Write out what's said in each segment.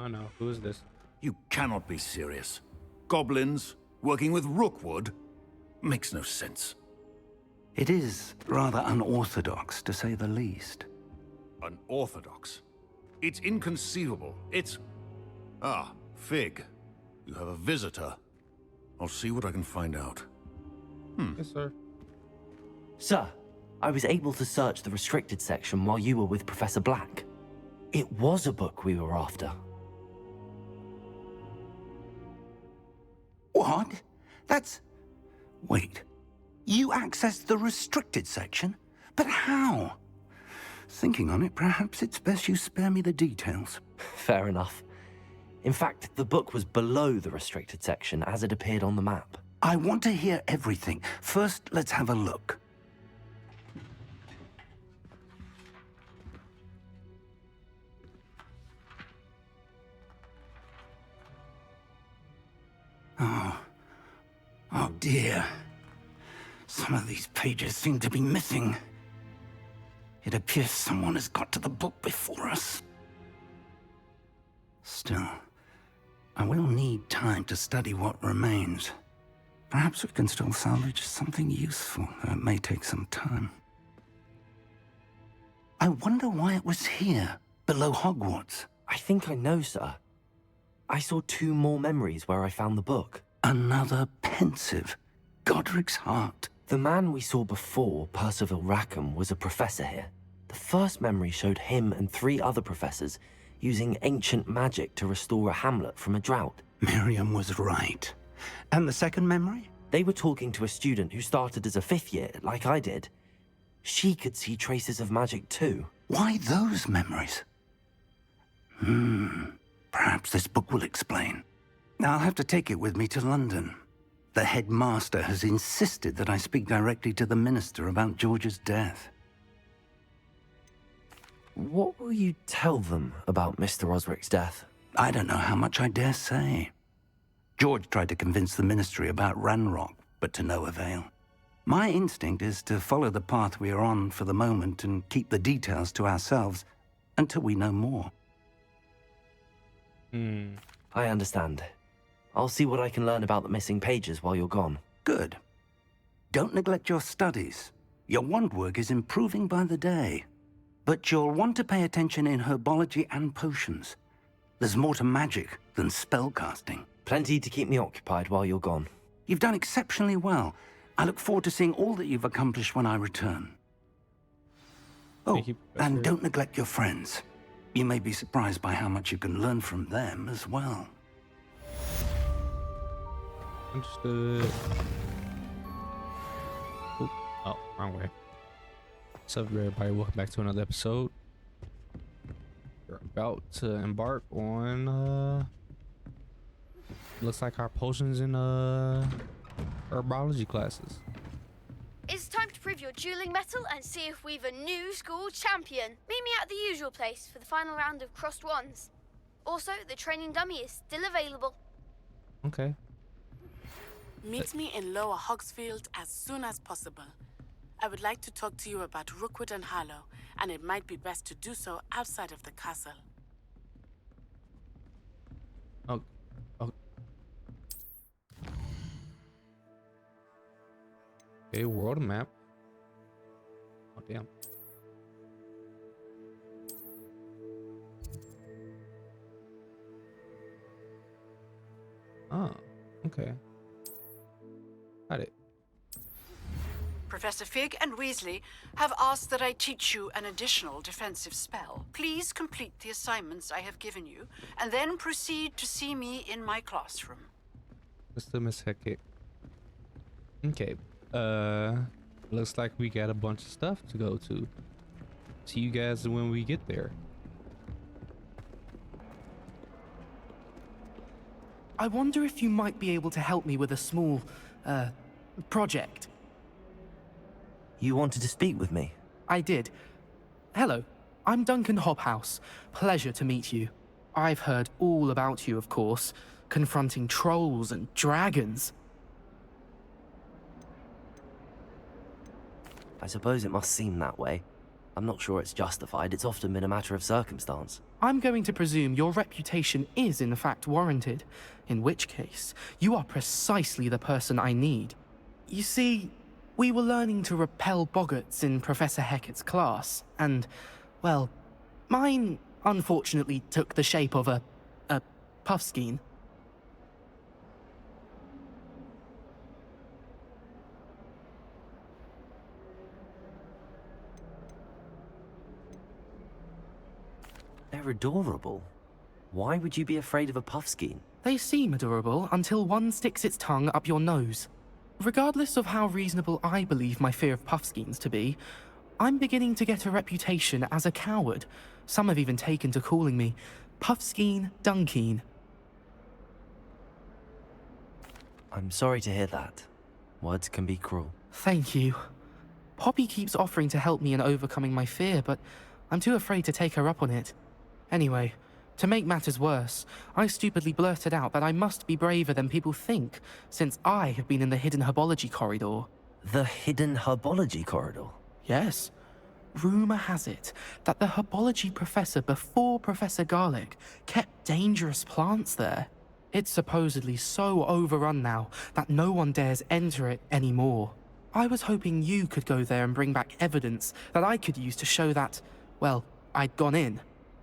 Oh no, who is this? You cannot be serious. Goblins working with Rookwood? Makes no sense. It is rather unorthodox, to say the least. Unorthodox? It's inconceivable. It's... Ah, Fig. You have a visitor. I'll see what I can find out. Yes, sir. Sir, I was able to search the restricted section while you were with Professor Black. It was a book we were after. What? That's... Wait. You accessed the restricted section? But how? Thinking on it, perhaps it's best you spare me the details. Fair enough. In fact, the book was below the restricted section as it appeared on the map. I want to hear everything. First, let's have a look. Oh dear. Some of these pages seem to be missing. It appears someone has got to the book before us. Still, I will need time to study what remains. Perhaps we can still salvage something useful, though it may take some time. I wonder why it was here, below Hogwarts. I think I know, sir. I saw 2 more memories where I found the book. Another pensive. Godric's heart. The man we saw before, Percival Rackham, was a professor here. The first memory showed him and 3 other professors using ancient magic to restore a hamlet from a drought. Miriam was right. And the second memory? They were talking to a student who started as a 5th year, like I did. She could see traces of magic too. Why those memories? Perhaps this book will explain. I'll have to take it with me to London. The headmaster has insisted that I speak directly to the minister about George's death. What will you tell them about Mr. Osric's death? I don't know how much I dare say. George tried to convince the ministry about Ranrock, but to no avail. My instinct is to follow the path we are on for the moment and keep the details to ourselves until we know more. I understand. I'll see what I can learn about the missing pages while you're gone. Good. Don't neglect your studies. Your wand work is improving by the day. But you'll want to pay attention in herbology and potions. There's more to magic than spellcasting. Plenty to keep me occupied while you're gone. You've done exceptionally well. I look forward to seeing all that you've accomplished when I return. Oh, Thank you, Professor. and don't neglect your friends. You may be surprised by how much you can learn from them as well. Understood. Oop. Oh, wrong way. What's up, everybody? Welcome back to another episode. We're about to embark on looks like our potions and herbology classes. It's time to prove your dueling mettle and see if we've a new school champion. Meet me at the usual place for the final round of crossed wands. Also, the training dummy is still available. Okay. Meet me in Lower Hogsfield as soon as possible. I would like to talk to you about Rookwood and Harlow, and it might be best to do so outside of the castle. Oh. Okay, world map. Oh, damn. Oh, okay. Got it. Professor Fig and Weasley have asked that I teach you an additional defensive spell. Please complete the assignments I have given you, and then proceed to see me in my classroom. Mr. Miss Heckett. Okay. Looks like we got a bunch of stuff to go to. See you guys when we get there. I wonder if you might be able to help me with a small, project. You wanted to speak with me? I did. Hello, I'm Duncan Hobhouse. Pleasure to meet you. I've heard all about you, of course, confronting trolls and dragons. I suppose it must seem that way. I'm not sure it's justified. It's often been a matter of circumstance. I'm going to presume your reputation is in fact warranted, in which case, you are precisely the person I need. You see, we were learning to repel boggarts in Professor Hecat's class, and, well, mine unfortunately took the shape of a puffskein. They're adorable. Why would you be afraid of a puffskein? They seem adorable until one sticks its tongue up your nose. Regardless of how reasonable I believe my fear of puffskeins to be, I'm beginning to get a reputation as a coward. Some have even taken to calling me Puffskein Dunkeen. I'm sorry to hear that. Words can be cruel. Thank you. Poppy keeps offering to help me in overcoming my fear, but I'm too afraid to take her up on it. Anyway, to make matters worse, I stupidly blurted out that I must be braver than people think, since I have been in the hidden herbology corridor. The hidden herbology corridor? Yes. Rumor has it that the herbology professor before Professor Garlic kept dangerous plants there. It's supposedly so overrun now that no one dares enter it anymore. I was hoping you could go there and bring back evidence that I could use to show that, well, I'd gone in.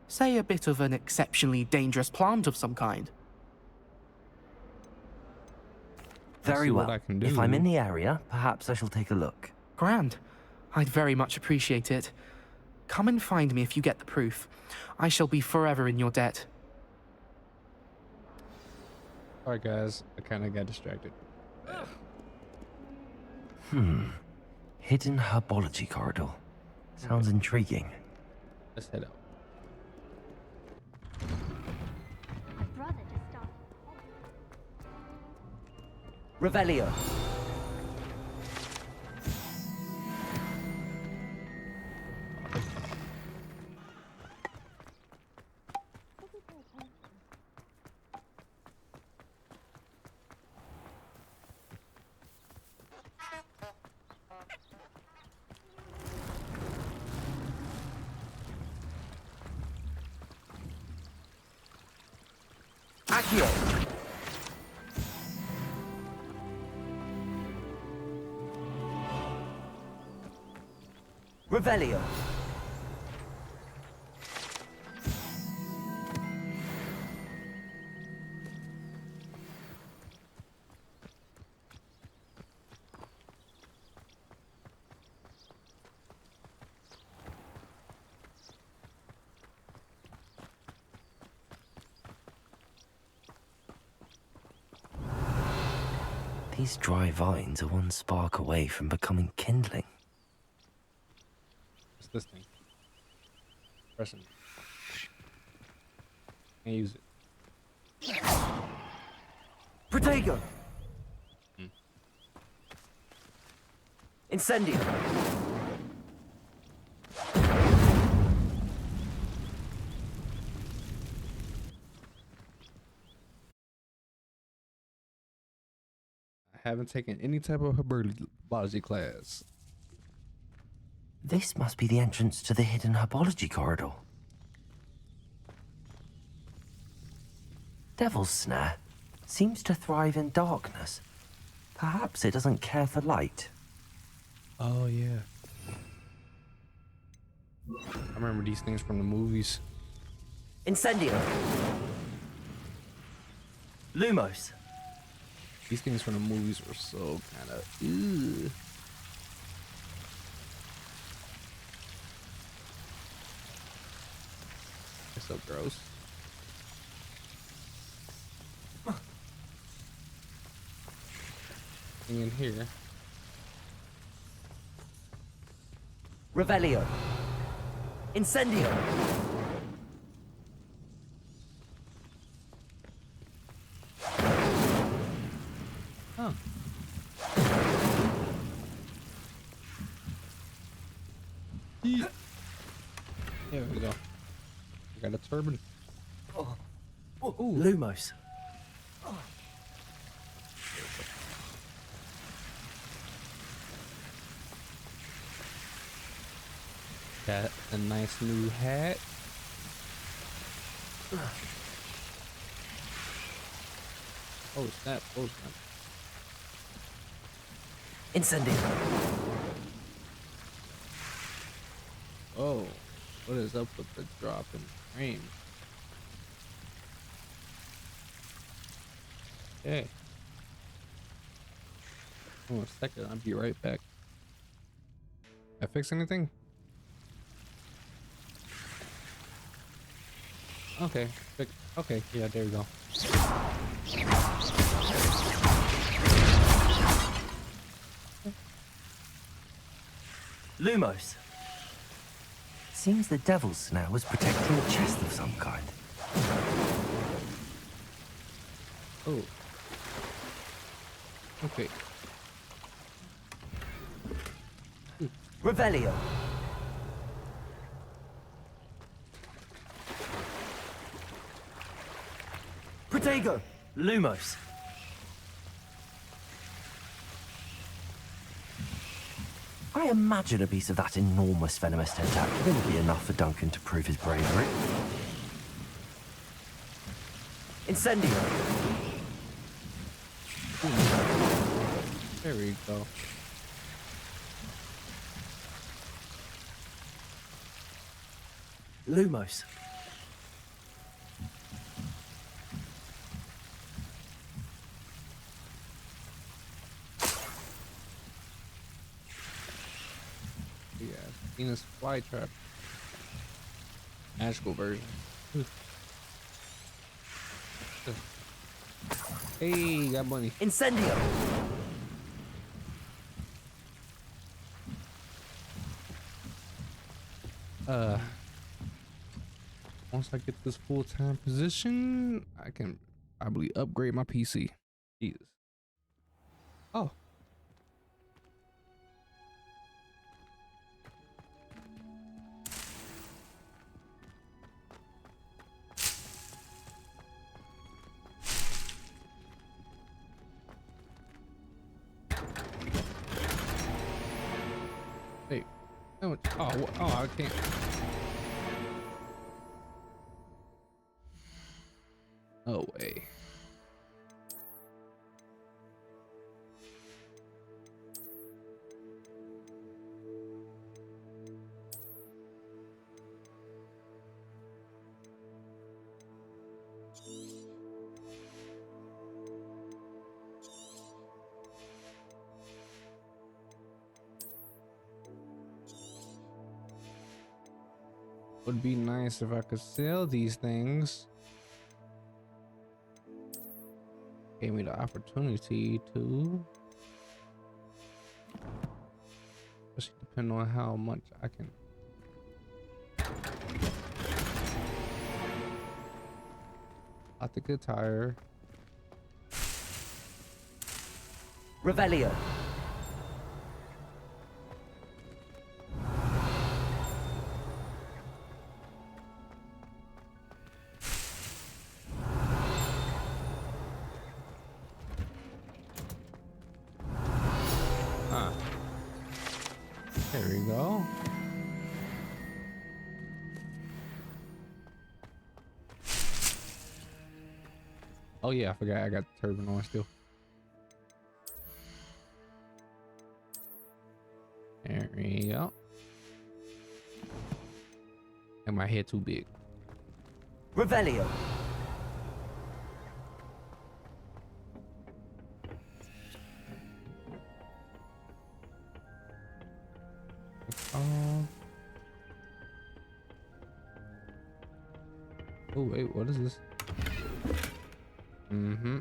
Say a bit of an exceptionally dangerous plant of some kind. Very what well. I can do. If I'm in the area, perhaps I shall take a look. Grand. I'd very much appreciate it. Come and find me if you get the proof. I shall be forever in your debt. Alright guys, I kind of got distracted. Hidden herbology corridor. Sounds intriguing. Let's head out. Revelio. Accio. Revelio. These dry vines are one spark away from becoming kindling. What's this thing? Press it. Can't use it. Protego! Incendio! I haven't taken any type of herbology class. This must be the entrance to the hidden herbology corridor. Devil's Snare seems to thrive in darkness. Perhaps it doesn't care for light. Oh yeah. I remember these things from the movies. Incendio! Lumos! These things from the movies were so kind of. Ew. It's so gross. And in here. Revelio! Incendio! Huh. There we go. I got a turban. Lumos. Got a nice new hat. Oh snap! Oh snap! Incendio. Oh, what is up with the drop in frame? Okay. Hold on a second, I'll be right back. I fix anything? Okay, okay, yeah, there we go. Lumos. Seems the devil's snare was protecting a chest of some kind. Oh. Okay. Revelio. Protego. Lumos. I imagine a piece of that enormous venomous tentacle will be enough for Duncan to prove his bravery. Incendio. There we go. Lumos. Yeah, Venus flytrap. Magical version. Hey, got money. Incendio. Once I get this full-time position, I can probably upgrade my PC. Jesus. Oh. Hey. Oh, I can't. No way. Would be nice if I could sell these things. Gave me the opportunity to. Especially depending on how much I can. Out the good tire. Revelio. There we go. Oh yeah, I forgot I got the turban on still. There we go. And my head too big. Revelio. Oh wait, what is this? Mm-hmm.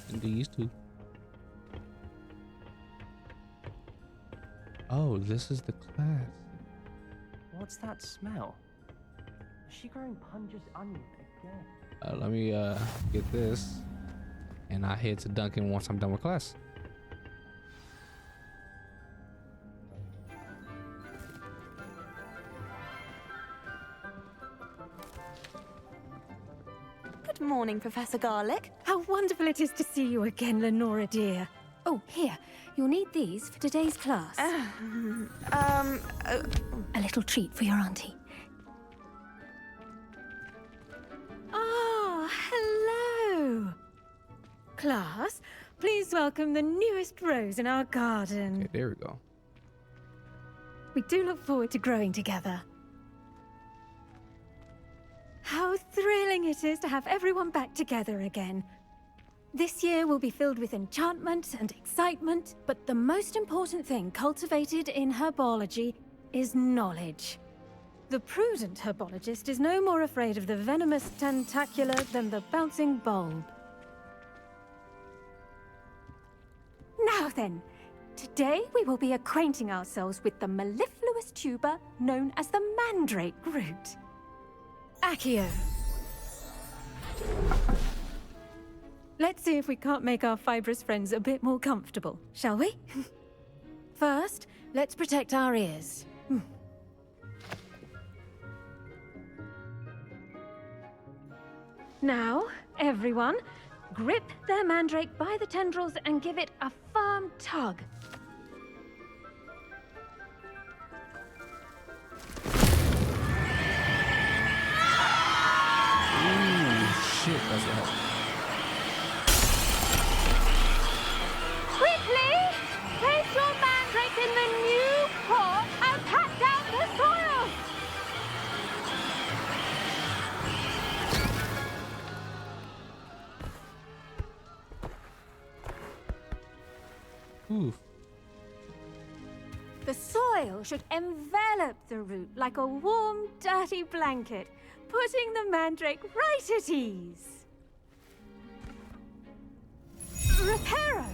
And these two. Oh, this is the class. What's that smell? Is she growing Punja's onion again? Let me get this, and I head to Duncan once I'm done with class. Good morning, Professor Garlick. How wonderful it is to see you again, Lenora dear. Oh, here. You'll need these for today's class. A little treat for your auntie. Oh, hello. Class, please welcome the newest rose in our garden. Okay, there we go. We do look forward to growing together. How thrilling it is to have everyone back together again. This year will be filled with enchantment and excitement, but the most important thing cultivated in herbology is knowledge. The prudent herbologist is no more afraid of the venomous tentacular than the bouncing bulb. Now then, today we will be acquainting ourselves with the mellifluous tuber known as the mandrake root. Accio. Let's see if we can't make our fibrous friends a bit more comfortable, shall we? First, let's protect our ears. Now, everyone, grip their mandrake by the tendrils and give it a firm tug. Shit, that's what happened. Quickly! Place your mandrake in the new pot and pat down the soil! Oof. The soil should envelop the root like a warm, dirty blanket, putting the mandrake right at ease. Reparo!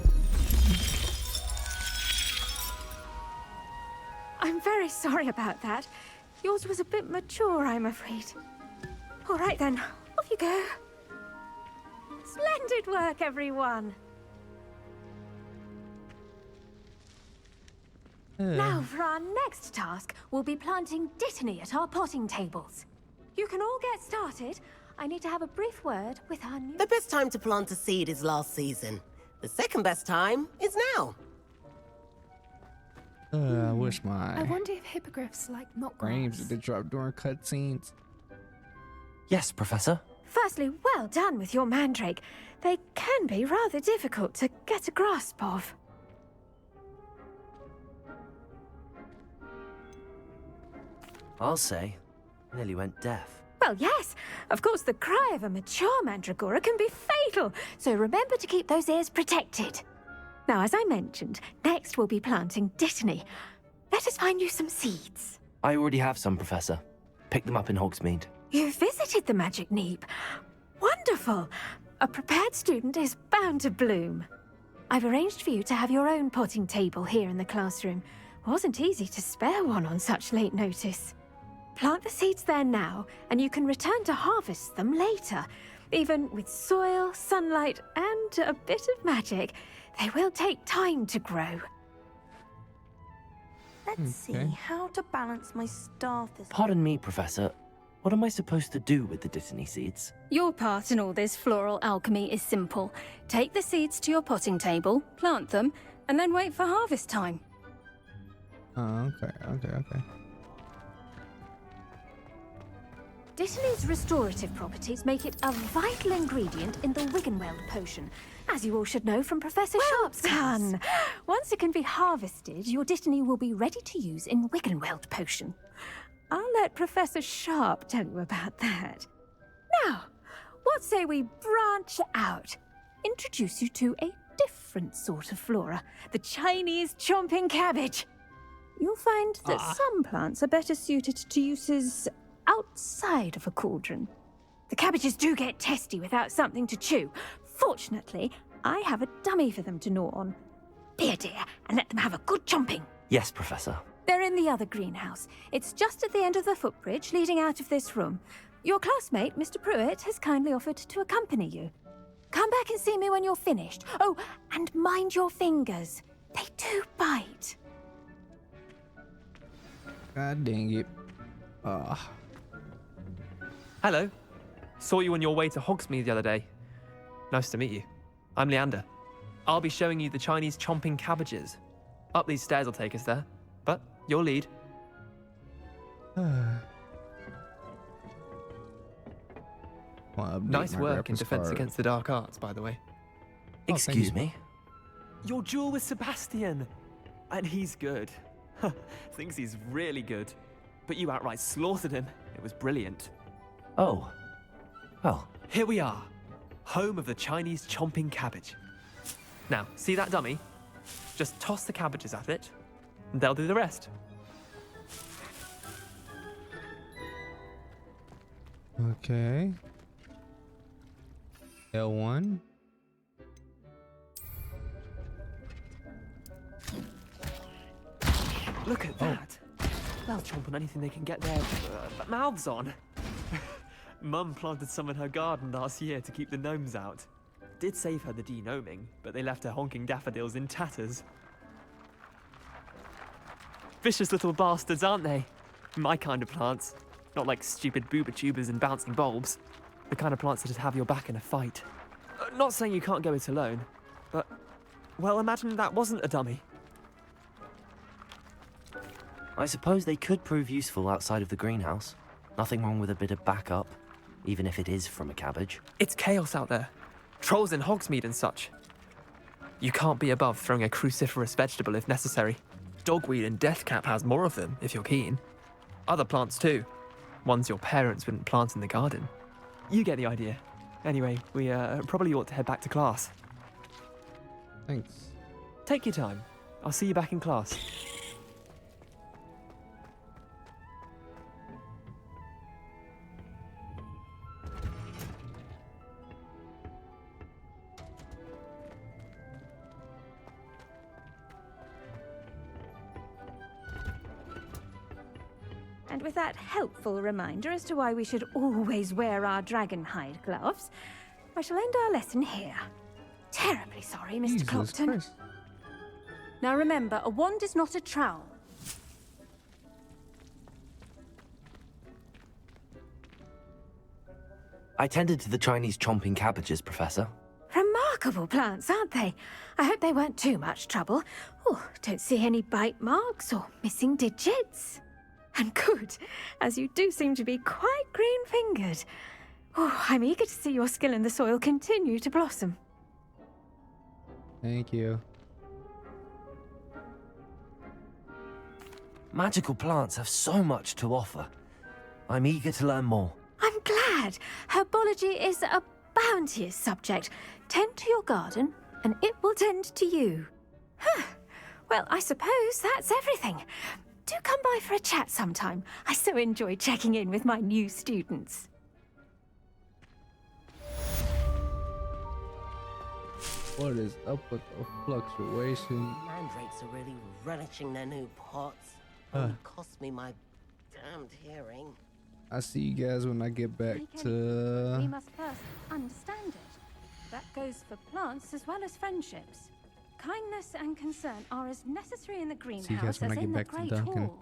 I'm very sorry about that. Yours was a bit mature, I'm afraid. All right then, off you go. Splendid work, everyone. Now for our next task, we'll be planting dittany at our potting tables. You can all get started. I need to have a brief word with our new... The best time to plant a seed is last season. The second best time is now. I wish I my wonder if hippogriffs like not frames grass. did drop during cutscenes. Yes, Professor. Firstly, well done with your mandrake. They can be rather difficult to get a grasp of. I'll say, nearly went deaf. Well, yes. Of course, the cry of a mature mandragora can be fatal, so remember to keep those ears protected. Now, as I mentioned, next we'll be planting dittany. Let us find you some seeds. I already have some, Professor. Picked them up in Hogsmeade. You visited the Magic Neep. Wonderful. A prepared student is bound to bloom. I've arranged for you to have your own potting table here in the classroom. Wasn't easy to spare one on such late notice. Plant the seeds there now, and you can return to harvest them later. Even with soil, sunlight, and a bit of magic, they will take time to grow. Let's see how to balance my staff this... Pardon me, Professor. What am I supposed to do with the dittany seeds? Your part in all this floral alchemy is simple. Take the seeds to your potting table, plant them, and then wait for harvest time. Oh, okay. Dittany's restorative properties make it a vital ingredient in the Wiggenweld potion, as you all should know from Professor Sharp's class. Done. Once it can be harvested, your dittany will be ready to use in Wiggenweld potion. I'll let Professor Sharp tell you about that. Now, what say we branch out? Introduce you to a different sort of flora, the Chinese chomping cabbage. You'll find that some plants are better suited to uses outside of a cauldron. The cabbages do get testy without something to chew. Fortunately, I have a dummy for them to gnaw on. Be a dear and let them have a good chomping. Yes, Professor. They're in the other greenhouse. It's just at the end of the footbridge leading out of this room. Your classmate, Mr. Pruitt, has kindly offered to accompany you. Come back and see me when you're finished. Oh, and mind your fingers. They do bite. God dang it. Hello. Saw you on your way to Hogsmeade the other day. Nice to meet you. I'm Leander. I'll be showing you the Chinese chomping cabbages. Up these stairs will take us there, but your lead. Nice work in Defense Against the Dark Arts, by the way. Excuse me? Your duel with Sebastian! And he's good. Thinks he's really good. But you outright slaughtered him. It was brilliant. Oh. Well. Here we are. Home of the Chinese chomping cabbage. Now, see that dummy? Just toss the cabbages at it, and they'll do the rest. Okay. L1. Look at that. They'll chomp on anything they can get their mouths on. Mum planted some in her garden last year to keep the gnomes out. Did save her the denoming, but they left her honking daffodils in tatters. Vicious little bastards, aren't they? My kind of plants. Not like stupid booba tubers and bouncing bulbs. The kind of plants that'd have your back in a fight. Not saying you can't go it alone, but, well, imagine that wasn't a dummy. I suppose they could prove useful outside of the greenhouse. Nothing wrong with a bit of backup, even if it is from a cabbage. It's chaos out there. Trolls in Hogsmeade and such. You can't be above throwing a cruciferous vegetable if necessary. Dogweed and deathcap has more of them, if you're keen. Other plants too. Ones your parents wouldn't plant in the garden. You get the idea. Anyway, we probably ought to head back to class. Thanks. Take your time. I'll see you back in class. And with that helpful reminder as to why we should always wear our dragon hide gloves, I shall end our lesson here. Terribly sorry, Mr. Jesus Clopton. Christ. Now remember, a wand is not a trowel. I tended to the Chinese chomping cabbages, Professor. Remarkable plants, aren't they? I hope they weren't too much trouble. Oh, don't see any bite marks or missing digits. And good, as you do seem to be quite green-fingered. Oh, I'm eager to see your skill in the soil continue to blossom. Thank you. Magical plants have so much to offer. I'm eager to learn more. I'm glad. Herbology is a bounteous subject. Tend to your garden, and it will tend to you. Huh. Well, I suppose that's everything. Do come by for a chat sometime. I so enjoy checking in with my new students. What is up with the fluctuation? Mandrakes are really relishing their new pots. Only cost me my damned hearing. I see you guys when I get back We to... must first understand it. That goes for plants as well as friendships. Kindness and concern are as necessary in the greenhouse when as I get in the back to Great Duncan. Hall.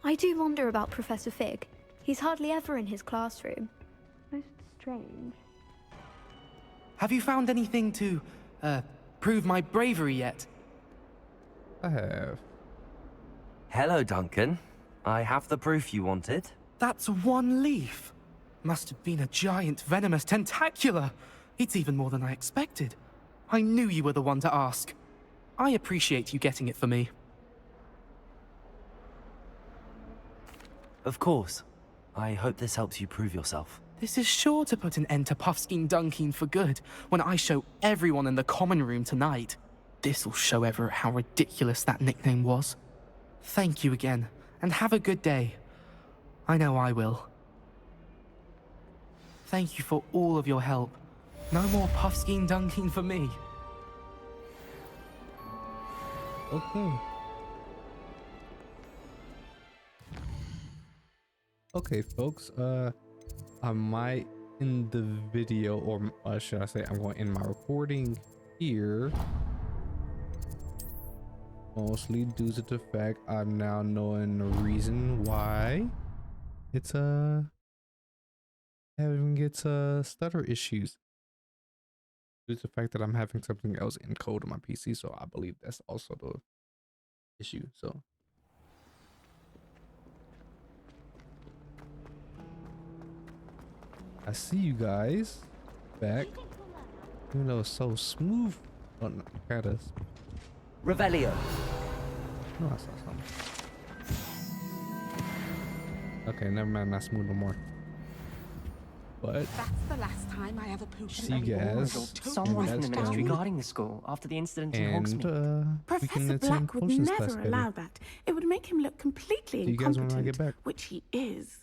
I do wonder about Professor Fig. He's hardly ever in his classroom. Most strange. Have you found anything to, prove my bravery yet? I have. Hello, Duncan. I have the proof you wanted. That's one leaf. Must have been a giant venomous tentacula. It's even more than I expected. I knew you were the one to ask. I appreciate you getting it for me. Of course. I hope this helps you prove yourself. This is sure to put an end to Puffskein Dunkeen for good when I show everyone in the common room tonight. This'll show Everett how ridiculous that nickname was. Thank you again, and have a good day. I know I will. Thank you for all of your help. No more Puffskein Dunkeen for me. Okay. Okay, folks. I might end the video, or should I say, I'm going to end my recording here. Mostly due to the fact I'm now knowing the reason why it's having its stutter issues due to the fact that I'm having something else encode on my PC. So I believe that's also the issue. So I see you guys back. Even though it's so smooth. Oh, no, got us. Revelio. No, I saw something. Okay, never mind. Not smooth no more. But that's the last time I ever pooped. see you guys. Someone from the ministry guarding the school after the incident in Hogsmeade. Professor Black would never allow that. It would make him look completely you guys when I incompetent, get back? which he is.